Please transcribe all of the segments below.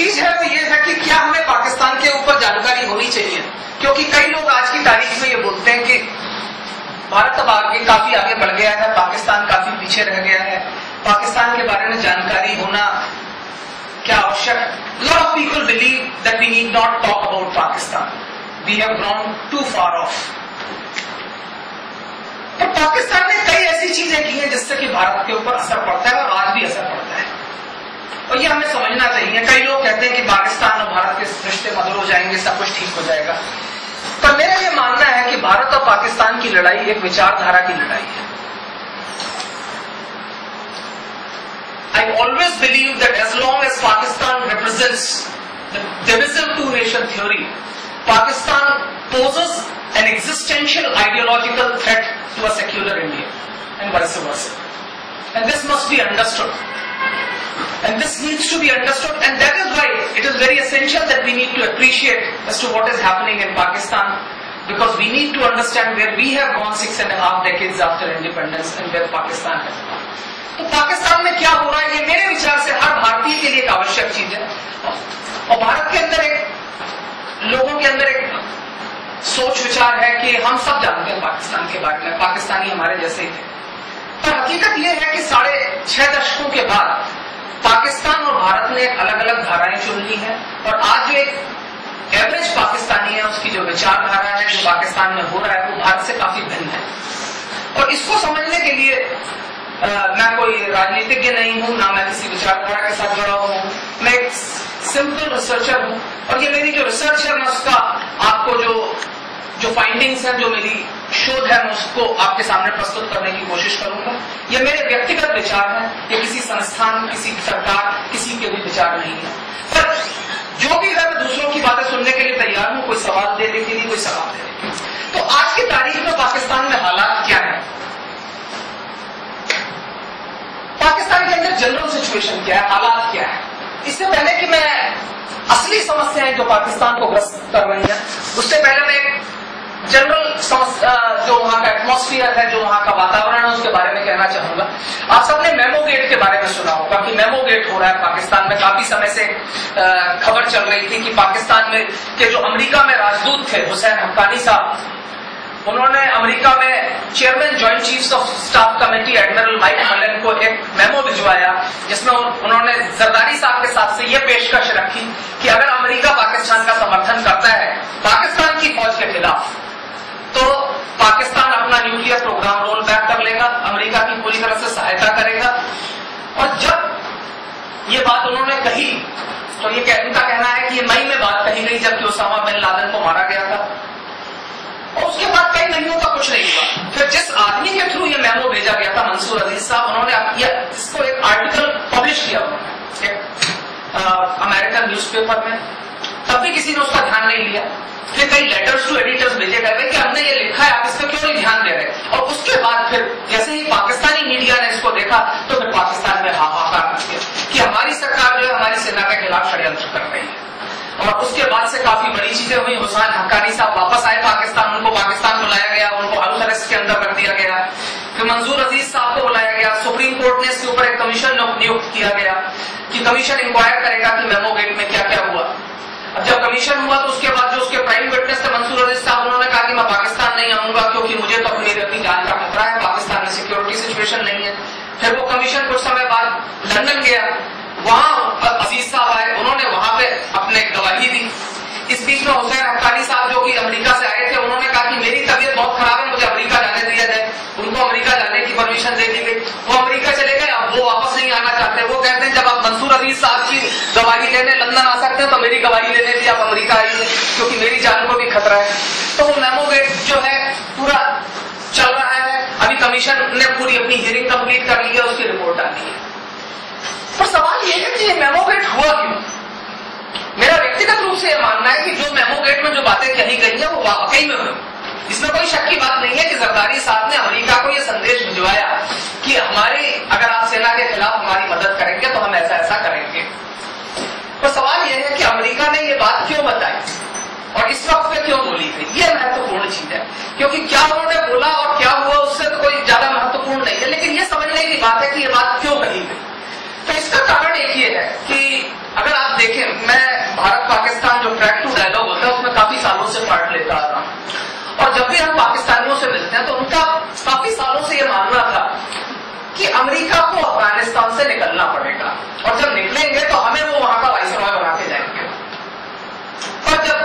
चीज है वो ये है कि क्या हमें पाकिस्तान के ऊपर जानकारी होनी चाहिए, क्योंकि कई लोग आज की तारीख में ये बोलते हैं कि भारत अब काफी आगे बढ़ गया है, पाकिस्तान काफी पीछे रह गया है, पाकिस्तान के बारे में जानकारी होना क्या आवश्यक है। Lot of people believe that we need not talk about Pakistan, we have grown too far off. तो पाकिस्तान ने कई ऐसी चीजें की हैं जिससे कि भारत के ऊपर असर पड़ता है और आज भी असर पड़ता है, और ये हमें समझना चाहिए। कई लोग कहते हैं कि पाकिस्तान और भारत के रिश्ते मधुर हो जाएंगे, सब कुछ ठीक हो जाएगा, पर मेरा ये मानना है कि भारत और पाकिस्तान की लड़ाई एक विचारधारा की लड़ाई है। I always believe that as long as Pakistan represents the divisive two-nation theory, Pakistan poses an existential ideological threat to a secular India, and vice versa. And this must be understood. And this needs to be understood, and that is why it is very essential that we need to appreciate as to what is happening in Pakistan, because we need to understand where we have gone 6.5 decades after independence and where Pakistan has gone. तो पाकिस्तान में क्या हो रहा है, ये मेरे विचार से हर भारतीय के लिए एक आवश्यक चीज है। और भारत के अंदर लोगों के अंदर एक सोच विचार है कि हम सब जानते हैं पाकिस्तान के बारे में, पाकिस्तानी हमारे जैसे ही थे, पर हकीकत यह है कि 6.5 दशकों के बाद पाकिस्तान और भारत ने अलग अलग धाराएं चुन ली हैं, और आज जो एक एवरेज पाकिस्तानी है उसकी जो विचारधारा है जो पाकिस्तान में हो रहा है वो भारत से काफी भिन्न है। और इसको समझने के लिए मैं कोई राजनीतिज्ञ नहीं हूं, ना मैं किसी विचारधारा के साथ जुड़ा हुआ हूं, मैं एक सिंपल रिसर्चर हूं, और ये मेरी जो रिसर्च है मैं उसका आपको जो फाइंडिंग्स हैं, जो मेरी शोध है, मैं उसको आपके सामने प्रस्तुत करने की कोशिश करूंगा। ये मेरे व्यक्तिगत विचार हैं, ये किसी संस्थान, किसी सरकार, किसी के भी विचार नहीं है, पर जो भी है मैं दूसरों की बातें सुनने के लिए तैयार हूं, कोई सवाल देने के लिए, कोई सवाल देने के लिए। तो आज की तारीख में पाकिस्तान में हालात क्या है, पाकिस्तान के अंदर जनरल सिचुएशन क्या है, हालात क्या है। इससे पहले कि मैं असली समस्याएं जो पाकिस्तान को ग्रस्त कर रही हैं, उससे पहले मैं एक जनरल समस्या जो वहां का एटमॉस्फेयर है, जो वहां का वातावरण है, उसके बारे में कहना चाहूंगा। आप सबने मेमो गेट के बारे में सुना होगा कि मेमो गेट हो रहा है पाकिस्तान में। काफी समय से खबर चल रही थी कि पाकिस्तान में के जो अमेरिका में राजदूत थे हुसैन हक्कानी साहब, उन्होंने अमेरिका में chairman joint chiefs of staff committee admiral Mike Mullen को एक मेमो भिजवाया, जिसमें उन्होंने जरदारी साहब के साथ से यह पेशकश रखी कि अगर अमेरिका पाकिस्तान का समर्थन करता है पाकिस्तान की फौज के खिलाफ, तो पाकिस्तान अपना न्यूक्लियर प्रोग्राम रोल बैक कर लेगा, अमेरिका की पूरी तरह से सहायता करेगा। और जब ये बात उन्होंने कही तो ये उनका कहना है कि ये मई में बात कही गई जबकि उसामा बिन लादेन को मारा गया था, और उसके बाद कई महीनों का कुछ नहीं हुआ। फिर जिस आदमी के थ्रू ये मेमो भेजा गया था, मंसूर अजीज साहब, उन्होंने इसको एक आर्टिकल पब्लिश किया उन्होंने अमेरिकन न्यूज़पेपर में, तब भी किसी ने उसका ध्यान नहीं लिया। फिर कई लेटर्स टू एडिटर्स भेजे गए कि हमने ये लिखा है, आप इस पर क्यों नहीं ध्यान दे रहे। और उसके बाद फिर जैसे ही पाकिस्तानी मीडिया ने इसको देखा तो फिर पाकिस्तान में हाहाकार मच गया कि हमारी सरकार जो है हमारी सेना के खिलाफ षड्यंत्र कर रही है। और उसके बाद से काफी बड़ी चीजें हुई। हुसैन हक्कानी साहब वापस आए पाकिस्तान, उनको पाकिस्तान बुलाया गया, उनको हाउस अरेस्ट के अंदर रख दिया गया। फिर मंसूर अजीज साहब को बुलाया गया, सुप्रीम कोर्ट ने इसके ऊपर एक कमीशन नियुक्त किया गया कि कमीशन इंक्वायर करेगा कि मेमो गेट में क्या क्या हुआ। अब जब कमीशन हुआ तो उसके बाद जो उसके प्राइम विटनेस थे मंसूर अजीज साहब, उन्होंने कहा कि मैं पाकिस्तान नहीं आऊंगा क्योंकि मुझे तो मेरी अपनी जान का खतरा है, पाकिस्तान में सिक्योरिटी सिचुएशन नहीं है। फिर वो कमीशन कुछ समय बाद लंदन गया, वहां अजीज साहब आए, उन्होंने वहां पे अपने गवाही दी। इस बीच में हुसैन हक्कानी साहब जो कि अमेरिका से आए थे, उन्होंने कहा कि मेरी तबीयत बहुत खराब है, मुझे अमेरिका जाने दिया जाए। उनको अमेरिका जाने की परमिशन दे दी गई, वो अमेरिका चले गए। अब वो वापस नहीं आना चाहते, वो कहते हैं जब आप मंसूर अजीज साहब की गवाही लेने लंदन आ सकते हैं तो मेरी गवाही लेने भी आप अमेरिका आइए क्योंकि मेरी जान को भी खतरा है। तो वो मेमो गेट जो है पूरा चल रहा है। अभी कमीशन ने पूरी अपनी हियरिंग कंप्लीट कर ली है, उसकी रिपोर्ट डाली है। पर सवाल यह है कि ये मेमो गेट हुआ क्यों। मेरा व्यक्तिगत रूप से यह मानना है कि जो मेमो गेट में जो बातें कही गई हैं वो वाकई में हुई। इसमें कोई शक की बात नहीं है कि जरदारी साहब ने अमेरिका को यह संदेश भिजवाया कि हमारी अगर आप सेना के खिलाफ हमारी मदद करेंगे तो हम ऐसा ऐसा करेंगे। तो सवाल यह है कि अमेरिका ने यह बात क्यों बताई और इस वक्त पे क्यों बोली थी, यह महत्वपूर्ण चीज है। क्योंकि क्या उन्होंने बोला और क्या हुआ उससे तो कोई ज्यादा महत्वपूर्ण नहीं है, लेकिन यह समझने की बात है कि यह बात क्यों कही गई। तो इसका कारण एक ये है कि अगर आप देखें, मैं भारत पाकिस्तान जो ट्रैक टू डायलॉग होता है उसमें काफी सालों से पार्ट लेता आ रहा हूं, और जब भी हम पाकिस्तानियों से मिलते हैं तो उनका काफी सालों से यह मानना था कि अमेरिका को अफगानिस्तान से निकलना पड़ेगा, और जब निकलेंगे तो हमें वो वहां का वाइसरॉय बना के जाएंगे। पर जब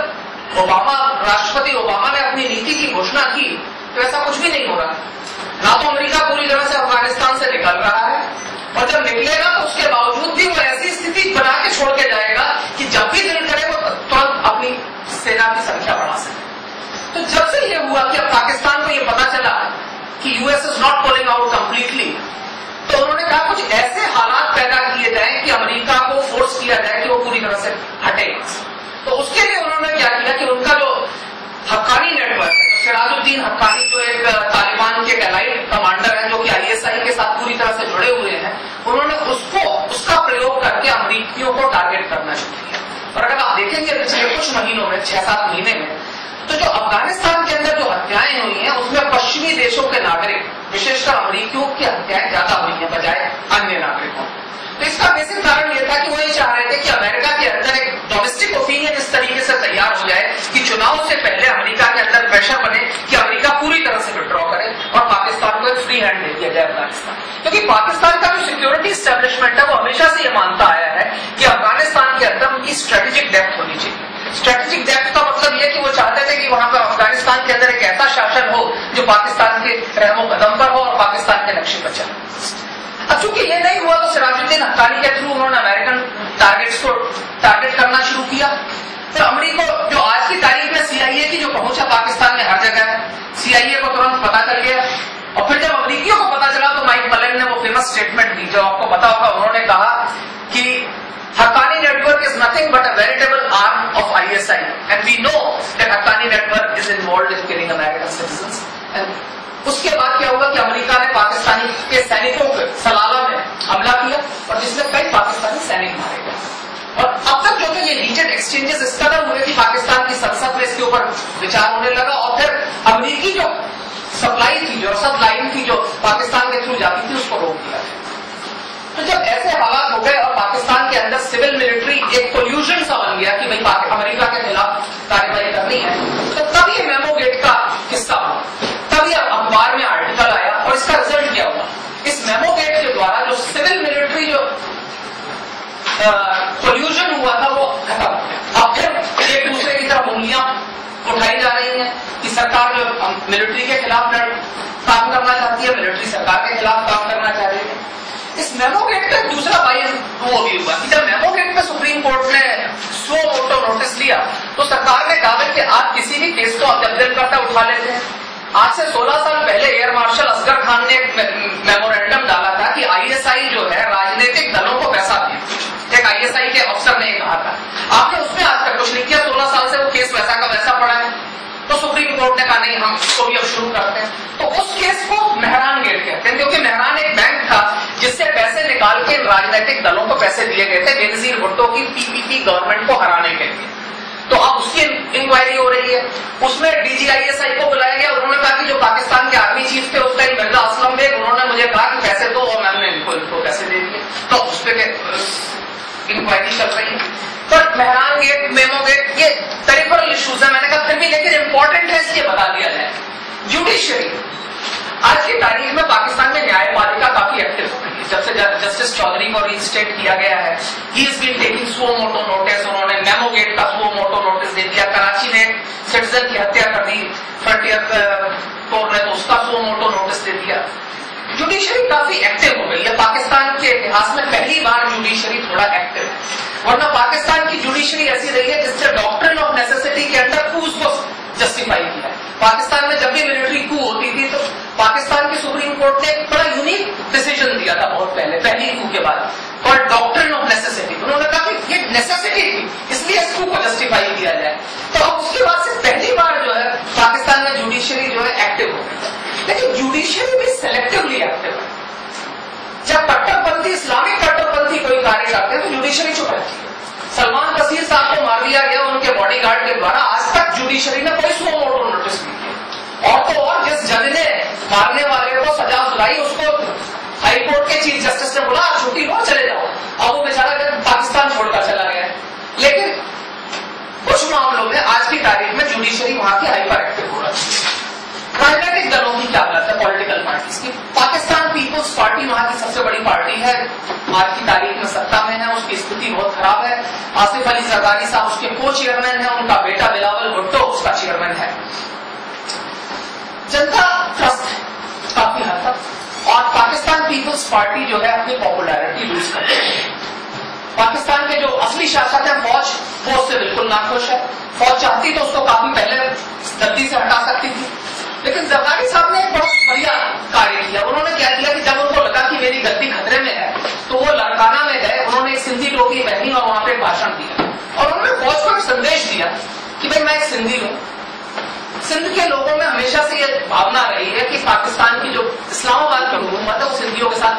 ओबामा, राष्ट्रपति ओबामा ने अपनी नीति की घोषणा की तो ऐसा कुछ भी नहीं हो रहा। ना तो अमेरिका पूरी तरह से अफगानिस्तान से निकल रहा है, और जब निकलेगा तो उसके बावजूद भी वो ऐसी स्थिति बना के छोड़ के जाएगा कि जब भी दिल करे वो तुरंत अपनी सेना की संख्या बढ़ा सके। तो जब से ये हुआ कि अब पाकिस्तान को ये पता चला कि US is not pulling out completely, तो उन्होंने कहा कुछ ऐसे हालात पैदा किए जाएं कि अमेरिका को फोर्स किया जाए कि वो पूरी तरह से हटे। तो उसके लिए उन्होंने क्या किया कि उनका जो हक्कानी नेटवर्क है, सिराजुद्दीन हक्कानी जो एक तालिबान के एलाइड कमांडर हैं जो कि आईएसआई के साथ पूरी तरह से जुड़े हुए हैं, उन्होंने उसका प्रयोग करके अमरीकियों को टारगेट करना शुरू किया। और अगर आप देखेंगे पिछले कुछ महीनों में, 6-7 महीने में, तो जो अफगानिस्तान के अंदर जो हत्याएं हुई हैं उसमें पश्चिमी देशों के नागरिक, विशेषकर अमरीकियों की हत्याएं ज्यादा हुई हैं बजाय अन्य नागरिकों। तो इसका बेसिक कारण यह था कि वो ये चाह रहे थे कि अमेरिका के अंदर एक डोमेस्टिक ओपिनियन इस तरीके से तैयार हो जाए कि चुनाव से पहले अमेरिका के अंदर प्रेशर बने कि अमेरिका पूरी तरह से विड्रॉ करे और पाकिस्तान को एक फ्री हैंड दे दिया जाए अफगानिस्तान। क्योंकि पाकिस्तान का जो सिक्योरिटी एस्टेब्लिशमेंट है वो हमेशा से ये मानता आया है कि अफगानिस्तान के अंदर उनकी स्ट्रेटेजिक डेप्थ होनी चाहिए। स्ट्रेटेजिक डेप्थ का मतलब यह कि वो चाहते थे कि वहां पर अफगानिस्तान के अंदर एक ऐसा शासन हो जो पाकिस्तान के रहमो कदम पर हो और पाकिस्तान के नक्शे पर चले। अब चूंकि ये नहीं हुआ तो सिराजुद्दीन हक्कानी के थ्रू उन्होंने अमेरिकन टारगेट्स को टारगेट करना शुरू किया। तो अमेरिका जो आज की तारीख में सीआईए की जो पहुंच है पाकिस्तान में हर जगह है, सीआईए को तुरंत पता चल गया। और फिर जब अमेरिकियों को पता चला तो माइक मलन ने वो फेमस स्टेटमेंट दी जो आपको पता होगा। उन्होंने कहा कि Haqqani network is nothing but a veritable arm of ISI, and we know that Haqqani network is involved in killing American citizens. And उसके बाद क्या हुआ कि अमेरिका ने पाकिस्तानी के सैनिकों पर सलाला में हमला किया और जिसमें कई पाकिस्तानी सैनिक मारे गए। और अब तक जो ये हीटेड एक्सचेंजेस इस कदर हुए कि पाकिस्तान की संसद में इसके ऊपर विचार होने लगा और फिर अमेरिकी जो सप्लाई थी, जो रसद लाइन थी जो पाकिस्तान के थ्रू जाती थी, उसको रोक दिया। तो जब ऐसे हालात हो गए और पाकिस्तान के अंदर सिविल मिलिट्री एक कोल्यूजन सा बन गया कि भाई अमेरिका के खिलाफ कार्रवाई करनी है, तो तब ये मेमो गेट का किस्सा हुआ, तब ये अखबार में आर्टिकल आया। और इसका रिजल्ट क्या हुआ? इस मेमो गेट के द्वारा जो सिविल मिलिट्री जो कोल्यूजन हुआ था वो खत्म हो गया। अब फिर एक दूसरे की तरफ उंगलियां उठाई जा रही हैं कि सरकार जो मिलिट्री के खिलाफ काम करना चाहती है, मिलिट्री सरकार के खिलाफ काम करना चाह रही है। इस मेमो गेट का दूसरा वो भी हुआ कि जब मेमो गेट पे सुप्रीम कोर्ट ने सो मोटो नोटिस लिया तो सरकार ने कहा कि आप किसी भी केस को जब दिल करता उठा लेते हैं। आज से 16 साल पहले एयर मार्शल असगर खान ने एक मेमोरेंडम डाला था कि आईएसआई जो है राजनीतिक दलों को पैसा दे। एक आईएसआई के अफसर ने कहा था, आपने उसमें आज तक कुछ नहीं किया, 16 साल से वो केस वैसा का वैसा पड़ा है। तो सुप्रीम कोर्ट ने कहा नहीं, हम इसको भी अब शुरू करते हैं। तो उस केस को मेहरान गेट कहते हैं, क्योंकि मेहरान एक बैंक था जिससे पैसे निकाल के राजनीतिक दलों को पैसे दिए गए थे बेनजीर भुट्टो की पीपीपी गवर्नमेंट को हराने के लिए। तो अब उसकी इंक्वायरी हो रही है, उसमें डीजीआईएसआई को बुलाया गया। उन्होंने कहा कि जो पाकिस्तान के आर्मी चीफ थे उस टाइम मिर्जा असलम बेग, उन्होंने मुझे कहा कि पैसे दो और मैंने इनको पैसे दे दिए। तो उस पर इंक्वायरी चल रही है। पर मेहरान गेट, मेमो गेट, ये पेरिफेरल इश्यूज है, मैंने कहा फिर भी लेकिन इंपॉर्टेंट है इसलिए बता दिया जाए। जुडिशरी आज की तारीख में पाकिस्तान में न्यायपालिका काफी एक्टिव हो गई है। जब से जस्टिस चौधरी को रीइंस्टेट किया गया है, he is been taking suo motu notice. उन्होंने मेमो गेट का सो मोटो नोटिस दे दिया। कराची में एक सिटीजन की हत्या कर दी फ्रंटियर कोर्ट ने, तो उसका सो मोटो नोटिस दे दिया। जुडिशरी काफी एक्टिव हो गई है। पाकिस्तान के इतिहास में पहली बार जुडिशरी थोड़ा एक्टिव है, वरना पाकिस्तान की जुडिशरी ऐसी रही है जिससे डॉक्ट्रिन ऑफ नेसेसिटी के अंदर कूज को जस्टिफाई किया है। पाकिस्तान में जब भी मिलिट्री कू होती थी तो पाकिस्तान की सुप्रीम कोर्ट ने एक बड़ा यूनिक डिसीजन दिया था बहुत पहले, पहली कू के बाद, और डॉक्ट्रिन ऑफ नेसेसिटी। उन्होंने कहा कि ये नेसेसिटी थी इसलिए इस कू को जस्टिफाई किया जाए। तो अब उसके बाद से पहली बार जो है पाकिस्तान में जुडिशरी जो है एक्टिव हो गई। लेकिन जुडिशरी भी सेलेक्टिवली एक्टिव है। जब कट्टरपंथी, इस्लामिक कट्टरपंथी कोई कार्य करते हैं तो जुडिशरी चुप रहती है। सलमान कसीर साहब को मार दिया गया उनके बॉडीगार्ड के द्वारा, आज तक जुडिशरी ने कोई सो मोटो नोटिस नहीं किया। और तो और जिस जज ने मारने वाले को सजा सुनाई उसको हाईकोर्ट के चीफ जस्टिस ने बोला छुट्टी लो, चले जाओ। अब वो बेचारा पाकिस्तान छोड़कर चला गया। लेकिन कुछ मामलों में आज की तारीख में जुडिशरी वहां की हाइपर एक्टिव हो रही है। राजनीतिक दलों की क्या बात है, पॉलिटिकल पार्टीज की। पाकिस्तान पीपुल्स पार्टी वहां की सबसे बड़ी पार्टी है, आज की तारीख में सत्ता में है, उसकी स्थिति बहुत खराब है। आसिफ अली जरदारी साहब उसके को चेयरमैन है, उनका बेटा बिलावल भुट्टो उसका चेयरमैन है। जनता त्रस्त है काफी हद तक, और पाकिस्तान पीपुल्स पार्टी जो है अपनी पॉपुलैरिटी लूज कर रही है। पाकिस्तान के जो असली शासक है फौज, वो उससे बिल्कुल नाखुश है। फौज चाहती तो उसको काफी पहले गद्दी से हटा सकती थी, लेकिन जरदारी साहब ने एक बहुत बढ़िया कार्य किया। उन्होंने क्या किया कि जब उनको लगा कि मेरी गद्दी खतरे में है, तो वो लड़काना में गए, उन्होंने एक सिंधी टोपी पहनी और वहां पे भाषण दिया, और उन्होंने फौज को एक संदेश दिया कि भाई मैं एक सिंधी हूं। सिंध के लोगों में हमेशा से ये भावना रही है कि पाकिस्तान की जो इस्लामाबाद की हुकूमत है वो सिंधियों के साथ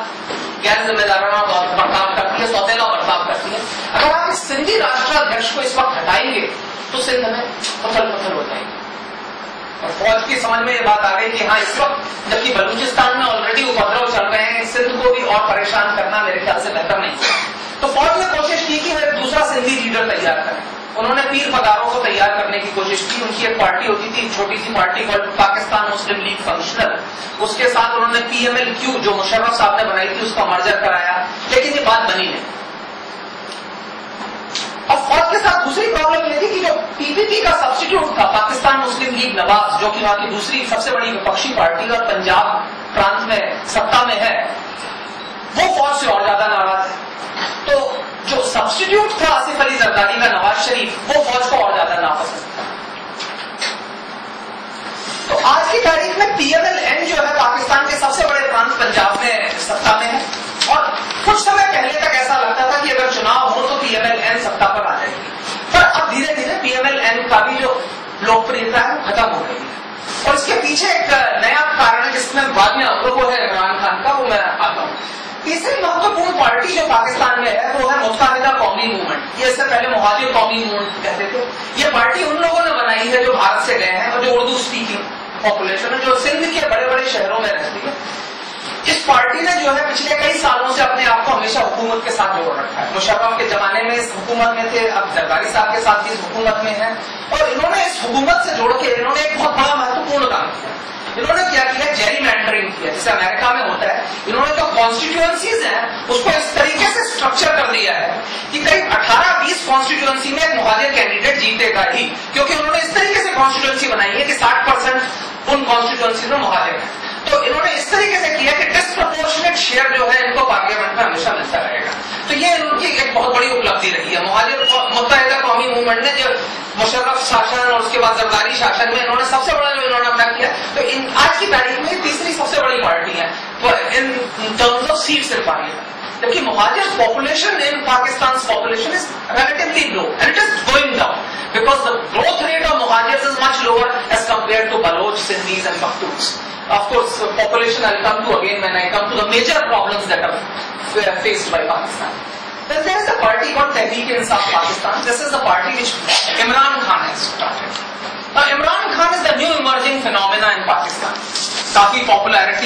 गैर जिम्मेदाराना बर्ताव करती है, सौतेला बर्ताव करती है। अगर आप इस सिंधी राष्ट्राध्यक्ष को इस वक्त हटाएंगे तो सिंध में पत्थर पत्थर हो जाएंगे। और फौज की समझ में ये बात आ गई कि हाँ, इस वक्त जबकि बलूचिस्तान में ऑलरेडी उपद्रव चल रहे हैं, सिंध को भी और परेशान करना मेरे ख्याल से बेहतर नहीं। तो फौज ने कोशिश की कि वो एक दूसरा सिंधी लीडर तैयार करें। उन्होंने पीर फगारों को तैयार करने की कोशिश की। उनकी एक पार्टी होती थी, छोटी सी पार्टी कॉल्ड पाकिस्तान मुस्लिम लीग फंक्शनल, उसके साथ उन्होंने PMLQ जो मुशर्रफ साहब ने बनाई थी उसका मर्जर कराया, लेकिन ये बात बनी नहीं। और फौज के साथ दूसरी प्रॉब्लम ये थी कि जो PPP का सब्स्टिट्यूट था, पाकिस्तान मुस्लिम लीग नवाज, जो कि वहां की दूसरी सबसे बड़ी विपक्षी पार्टी और पंजाब प्रांत में सत्ता में है, वो फौज से और ज्यादा नाराज है। तो जो सब्स्टिट्यूट था आसिफ अली जरदारी का, नवाज शरीफ, वो फौज को और ज्यादा नापसंद था। तो आज की तारीख में PMLN जो है पाकिस्तान के सबसे बड़े प्रांत पंजाब में सत्ता में है, और कुछ समय पहले तक ऐसा लगता था कि अगर चुनाव हो तो PMLN सत्ता पर आ जाएगी। पर अब धीरे धीरे PMLN का भी जो लोकप्रियता है खत्म हो गई है, और इसके पीछे एक नया कारण है जिसमें बाद में वो है इमरान खान का, वो मैं आता हूं। तीसरी महत्वपूर्ण पार्टी जो पाकिस्तान में है वो है मुत्तहिदा कौमी मूवमेंट। ये इससे पहले मुहाजिर कौमी मूवमेंट कहते थे। ये पार्टी उन लोगों ने बनाई है जो भारत से गए हैं और जो उर्दू स्पीकिंग पॉपुलेशन है, जो सिंध के बड़े बड़े शहरों में रहती है। इस पार्टी ने जो है पिछले कई सालों से अपने आप को हमेशा हुकूमत के साथ जोड़ रखा है। मुशर्रफ के जमाने में इस हुकूमत में थे, अब जरदारी साहब के साथ भी इस हुकूमत में है, और इन्होंने इस हुकूमत से जोड़ के इन्होंने एक बहुत बड़ा महत्वपूर्ण काम किया। इन्होंने क्या किया, जेरीमैंडरिंग किया, जैसे अमेरिका में होता है। इन्होंने जो कॉन्स्टिट्यूएंसीज हैं उसको इस तरीके से स्ट्रक्चर कर दिया है कि करीब 18-20 कॉन्स्टिट्यूएंसी में एक मुहाजिर कैंडिडेट जीतेगा ही, क्योंकि उन्होंने इस तरीके से कॉन्स्टिट्यूएंसी बनाई है कि 60% उन कॉन्स्टिट्यूएंसी में मुहाजिर है। तो इन्होंने इस तरीके से किया कि डिस्प्रपोर्शनेट शेयर जो है इनको पार्लियामेंट में हमेशा मिलता रहेगा। तो ये इनकी एक बहुत बड़ी उपलब्धि रही है। मुहाजिर मुत्तहिदा कौमी मूवमेंट ने जो मुशर्रफ शासन और उसके बाद जरदारी शासन में इन्होंने सबसे बड़ा जो इन्होंने अपना किया, तो आज की तारीख में तीसरी सबसे बड़ी पार्टी है in terms of seats in parliament. जबकि Muhajir population in Pakistan population is relatively low and it is going down because the growth rate of Muhajirs is much lower as compared to Baloch, Sindhis and Pakhtuns. Of course, population I'll come to again when I come to the major problems that are faced by Pakistan. Then there is a party called Tehreek-e-Insaf Pakistan. This is the party which Imran Khan has started. Now Imran Khan is the new emerging phenomena in Pakistan. काफी popularity